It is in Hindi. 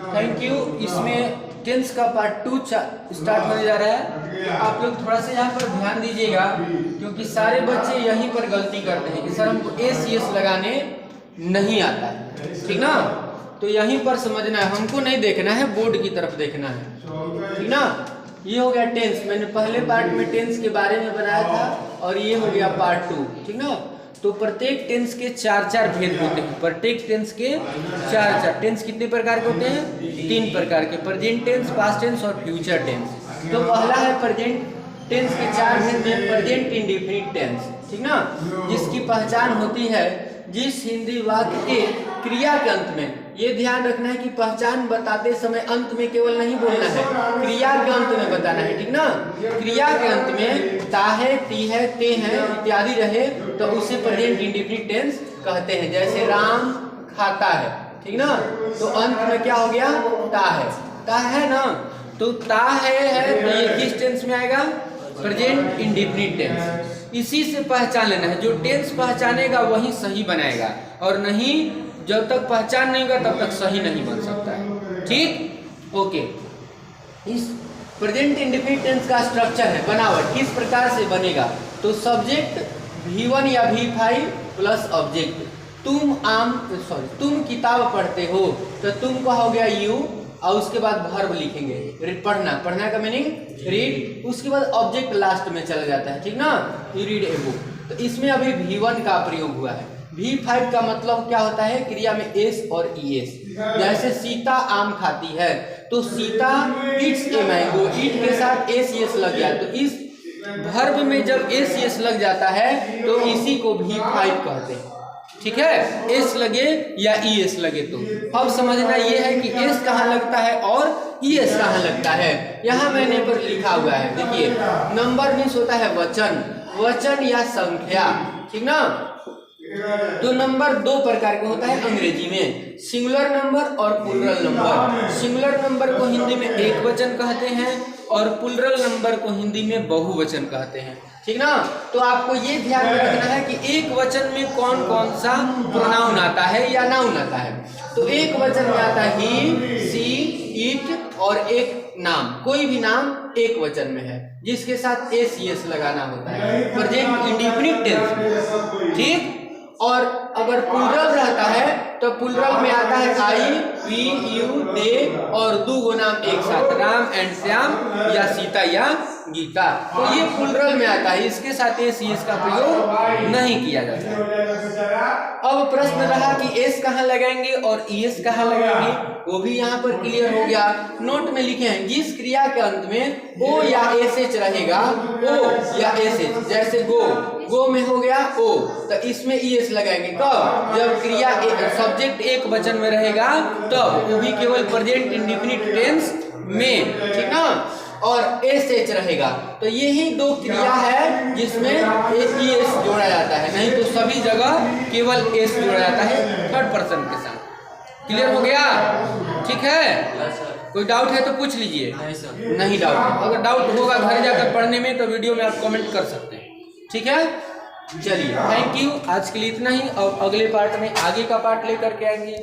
Thank you. इसमें टेंस का पार्ट 2 स्टार्ट होने जा रहा है। आप लोग थोड़ा सा यहाँ पर ध्यान दीजिएगा, क्योंकि सारे बच्चे यहीं पर गलती करते हैं कि सर हमको एस यस लगाने नहीं आता है, ठीक ना। तो यहीं पर समझना है, हमको नहीं देखना है, बोर्ड की तरफ देखना है, ठीक ना। ये हो गया टेंस। मैंने पहले पार्ट में टेंस के बारे में बनाया था, और ये हो गया पार्ट 2, ठीक ना। तो प्रत्येक टेंस के 4 भेद होते हैं। प्रत्येक टेंस के 4 टेंस कितने प्रकार के होते हैं? 3 प्रकार के, प्रेजेंट टेंस, पास्ट टेंस और फ्यूचर टेंस। तो पहला है प्रेजेंट टेंस के 4 भेद में प्रेजेंट इंडेफिनिट टेंस, ठीक ना, जिसकी पहचान होती है जिस हिंदी वाक्य के क्रिया के अंत में, ये ध्यान रखना है कि पहचान बताते समय अंत में केवल नहीं बोलना है, क्रिया के अंत में बताना है, ठीक ना। क्रिया के अंत में ता है, ती है, ते हैं इत्यादि रहे तो उसे प्रेजेंट इंडेफिनिट टेंस कहते हैं। जैसे राम खाता है, ठीक ना, तो अंत में क्या हो गया? ता है ना। तो ता है तो ये किस टेंस में आएगा? Present indefinite tense. इसी से पहचान लेना है, जो टेंस पहचानेगा वही सही बनाएगा, और नहीं जब तक पहचान नहीं होगा तब तक सही नहीं बन सकता है, ठीक। ओके, इस प्रेजेंट इंडेफिनिट टेंस का स्ट्रक्चर है, बनावट किस प्रकार से बनेगा? तो सब्जेक्ट V1 या V5 प्लस ऑब्जेक्ट। तुम किताब पढ़ते हो, तो तुम का हो गया यू, और उसके बाद वर्ब लिखेंगे, पढ़ना का मीनिंग रीड, उसके बाद ऑब्जेक्ट लास्ट में चला जाता है, ठीक ना। You read a book. तो इसमें अभी V1 का प्रयोग हुआ है। V5 का मतलब क्या होता है? क्रिया में एस और ईएस। जैसे सीता आम खाती है, तो सीता इट्स ए मैंगो, ईट के साथ एस ईएस लग गया, तो इस वर्ब में जब एस ईएस लग जाता है तो इसी को V5 कहते हैं, ठीक है। एस लगे या ईएस लगे तो अब समझना ये है कि एस कहाँ लगता है और ईएस कहाँ लगता है। यहाँ मैंने पर लिखा हुआ है, देखिए, नंबर मीन्स होता है वचन या संख्या, ठीक ना। तो नंबर 2 प्रकार का होता है अंग्रेजी में, सिंगुलर नंबर और प्लूरल नंबर। सिंगुलर नंबर को हिंदी में एक वचन कहते हैं और प्लूरल नंबर को हिंदी में बहुवचन कहते हैं, ठीक ना। तो आपको ये ध्यान में रखना है कि एक वचन में कौन कौन सा प्रोनाउन आता है या नाउन आता है। तो एक वचन में आता है ही, सी, इट, और एक नाम, कोई भी नाम एक वचन में है जिसके साथ एस यस लगाना होता है प्रेजेंट इंडेफिनिट टेंस में, ठीक। और अगर प्लूरल रहता है तो प्लूरल में आता है आई, वी, यू, दे, और 2 गो नाम एक साथ, राम एंड श्याम, या सीता या गीता, तो ये प्लूरल में आता है, इसके साथ एस यस का प्रयोग नहीं किया जाता। अब प्रश्न रहा कि एस कहाँ लगाएंगे और ईएस कहाँ लगाएंगे, वो भी यहाँ पर क्लियर हो गया। नोट में लिखे हैं, जिस क्रिया के अंत में ओ या एस एच रहेगा, ओ या एस एच, जैसे गो में हो गया ओ, तो इसमें ईएस लगाएंगे कब? जब क्रिया सब्जेक्ट एक वचन में रहेगा तब, वो भी केवल प्रेजेंट इंडेफिनिट टेंस में, ठीक ना। और एस एच रहेगा, तो यही 2 क्रिया है जिसमें ईएस जोड़ा जाता है, नहीं तो सभी जगह केवल एस जोड़ा जाता है थर्ड पर्सन के साथ। क्लियर हो गया? ठीक है। कोई डाउट है तो पूछ लीजिए। नहीं डाउट है, अगर डाउट होगा घर जाकर पढ़ने में तो वीडियो में आप कमेंट कर सकते हैं, ठीक है। चलिए, थैंक यू, आज के लिए इतना ही, और अगले पार्ट में आगे का पार्ट लेकर के आएंगे।